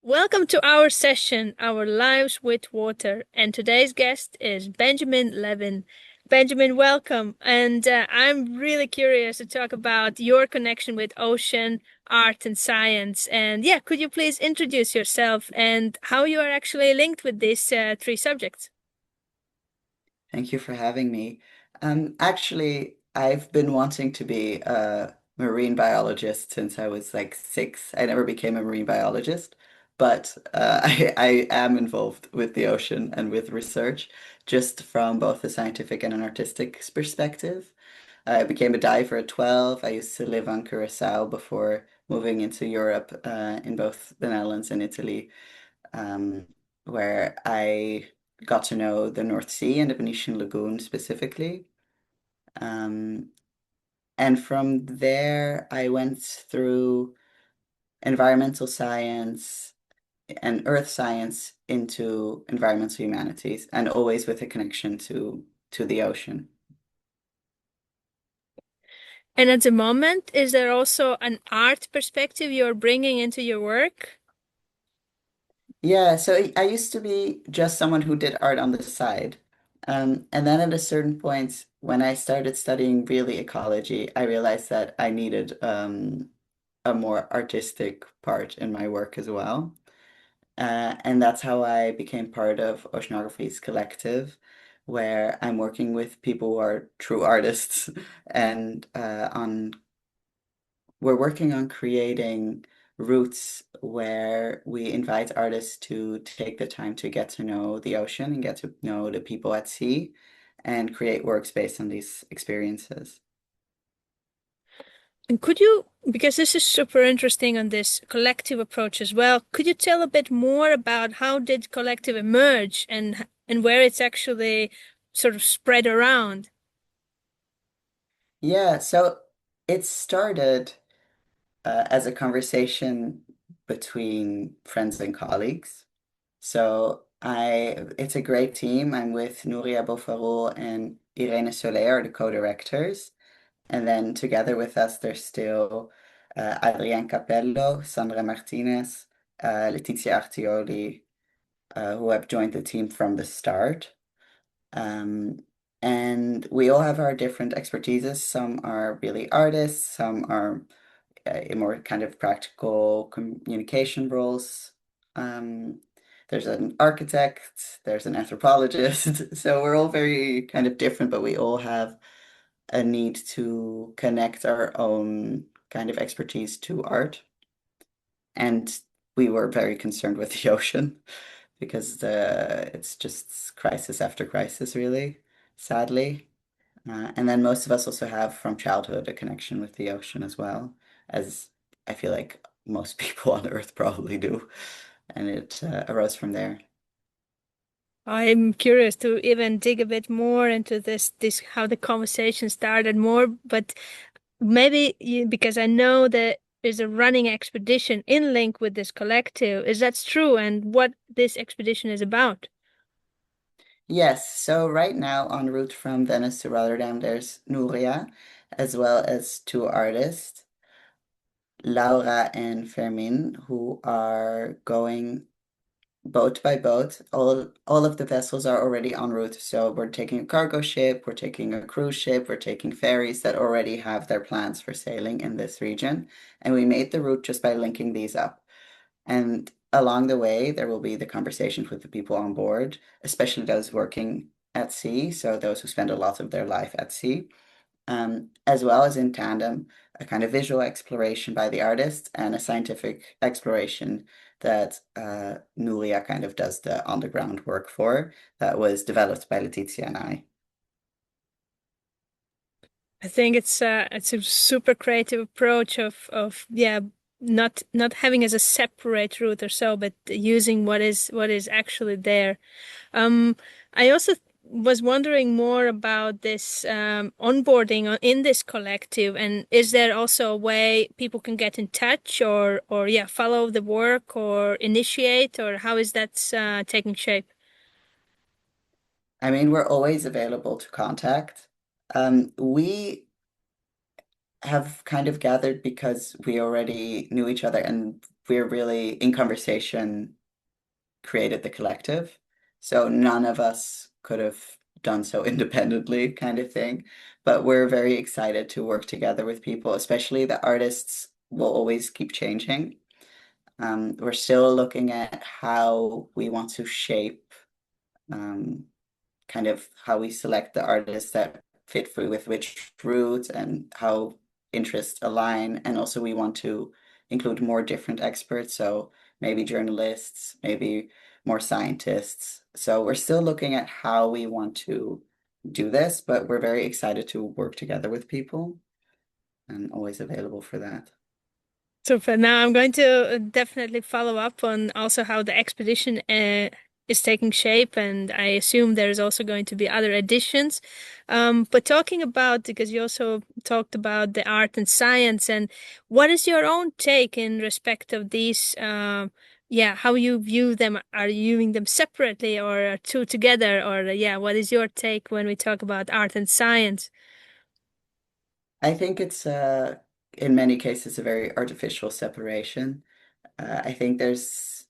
Welcome to our session, Our Lives with Water. And today's guest is Benjamin Levin. Benjamin, welcome. And I'm really curious to talk about your connection with ocean, art, and science. And yeah, could you please introduce yourself and how you are actually linked with these three subjects? Thank you for having me. Actually, I've been wanting to be a marine biologist since I was like 6. I never became a marine biologist, but I am involved with the ocean and with research, just from both a scientific and an artistic perspective. I became a diver at 12. I used to live on Curacao before moving into Europe, in both the Netherlands and Italy, um, where I got to know the North Sea and the Venetian Lagoon specifically. Um, and from there, I went through environmental science and earth science into environmental humanities, and always with a connection to the ocean. And at the moment, is there also an art perspective you're bringing into your work? Yeah, so I used to be just someone who did art on the side. And then at a certain point, when I started studying really ecology, I realized that I needed a more artistic part in my work as well. And that's how I became part of Oceanography's Collective, where I'm working with people who are true artists and we're working on creating routes where we invite artists to take the time to get to know the ocean and get to know the people at sea and create works based on these experiences. And could you, because this is super interesting on this collective approach as well, could you tell a bit more about how did collective emerge and where it's actually sort of spread around? Yeah, so it started as a conversation between friends and colleagues. It's a great team. I'm with Nuria Bofarou and Irene Soler, the co-directors. And then together with us, there's still Adrienne Capello, Sandra Martinez, Letizia Artioli, who have joined the team from the start. Um, and we all have our different expertises. Some are really artists, some are in more kind of practical communication roles. Um, there's an architect, there's an anthropologist. So we're all very kind of different, but we all have a need to connect our own kind of expertise to art. And we were very concerned with the ocean because it's just crisis after crisis, really, sadly. And then most of us also have from childhood a connection with the ocean as well, as I feel like most people on Earth probably do. And it arose from there. I'm curious to even dig a bit more into this how the conversation started more, but maybe because I know that there's a running expedition in link with this collective. Is that true? And what this expedition is about? Yes, so right now en route from Venice to Rotterdam, there's Nuria, as well as two artists, Laura and Fermin, who are going boat by boat. All of the vessels are already en route. So we're taking a cargo ship, we're taking a cruise ship, we're taking ferries that already have their plans for sailing in this region. And we made the route just by linking these up. And along the way, there will be the conversations with the people on board, especially those working at sea, so those who spend a lot of their life at sea, as well as in tandem, a kind of visual exploration by the artist and a scientific exploration that Nuria kind of does the on-the-ground work for, that was developed by Letizia and I. I think it's a super creative approach of yeah, not having as a separate route or so, but using what is actually there. I also was wondering more about this onboarding in this collective, and is there also a way people can get in touch or yeah, follow the work or initiate, or how is that taking shape? I mean, we're always available to contact. We have kind of gathered because we already knew each other and we're really in conversation created the collective. So none of us could have done so independently, kind of thing. But we're very excited to work together with people, especially the artists will always keep changing. We're still looking at how we want to shape um, kind of how we select the artists that fit for with which route and how interests align. And also we want to include more different experts, so maybe journalists, maybe more scientists. So we're still looking at how we want to do this, but we're very excited to work together with people and always available for that. Super. Now I'm going to definitely follow up on also how the expedition is taking shape, and I assume there's also going to be other additions. But talking about, because you also talked about the art and science, and what is your own take in respect of these? Yeah, how you view them? Are you viewing them separately or are two together? Or yeah, what is your take when we talk about art and science? I think it's in many cases a very artificial separation. I think there's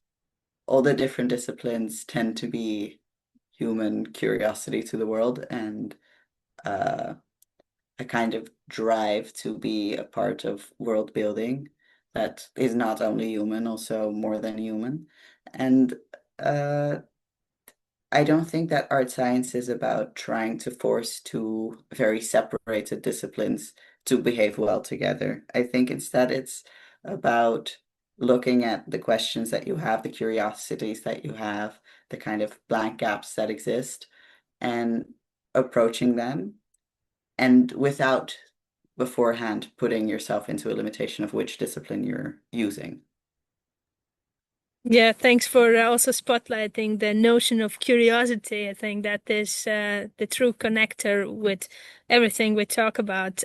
all the different disciplines tend to be human curiosity to the world and uh, a kind of drive to be a part of world building that is not only human, also more than human. And uh, I don't think that art science is about trying to force two very separated disciplines to behave well together. I think instead it's about looking at the questions that you have, the curiosities that you have, the kind of blank gaps that exist, and approaching them, and without beforehand putting yourself into a limitation of which discipline you're using. Yeah, thanks for also spotlighting the notion of curiosity. I think that is the true connector with everything we talk about.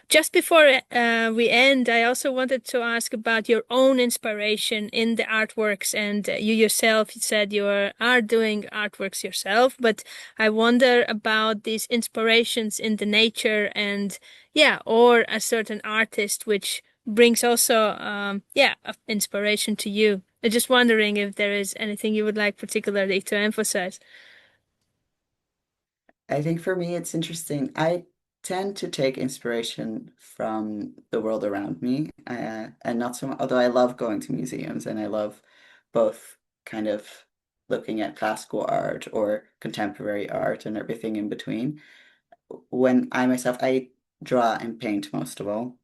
Just before we end, I also wanted to ask about your own inspiration in the artworks. And you yourself you said you are doing artworks yourself, but I wonder about these inspirations in the nature and, yeah, or a certain artist which brings also yeah, inspiration to you. I'm just wondering if there is anything you would like particularly to emphasize. I think for me, it's interesting. I tend to take inspiration from the world around me, and not so much, although I love going to museums and I love both kind of looking at classical art or contemporary art and everything in between. When I myself, I draw and paint most of all.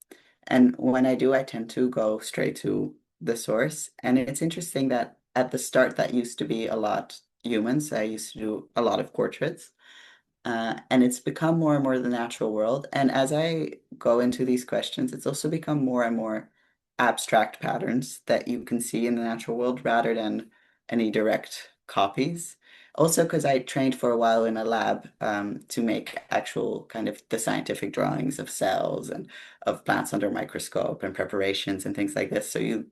And when I do, I tend to go straight to the source. And it's interesting that at the start, that used to be a lot humans. I used to do a lot of portraits. And it's become more and more the natural world. And as I go into these questions, it's also become more and more abstract patterns that you can see in the natural world rather than any direct copies. Also, because I trained for a while in a lab to make actual kind of the scientific drawings of cells and of plants under microscope and preparations and things like this. So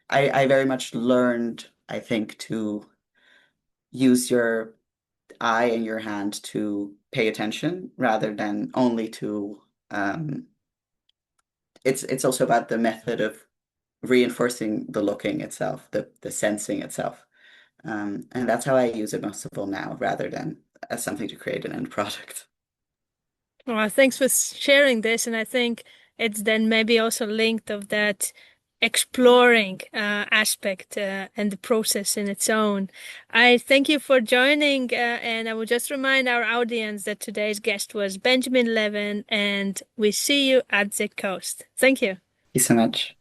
I very much learned, I think, to use your eye and your hand to pay attention rather than only to it's also about the method of reinforcing the looking itself, the sensing itself. And that's how I use it most of all now, rather than as something to create an end product. Well, thanks for sharing this, and I think it's then maybe also linked of that exploring aspect and the process in its own. I thank you for joining, and I will just remind our audience that today's guest was Benjamin Levin, and we see you at the coast. Thank you. Thank you so much.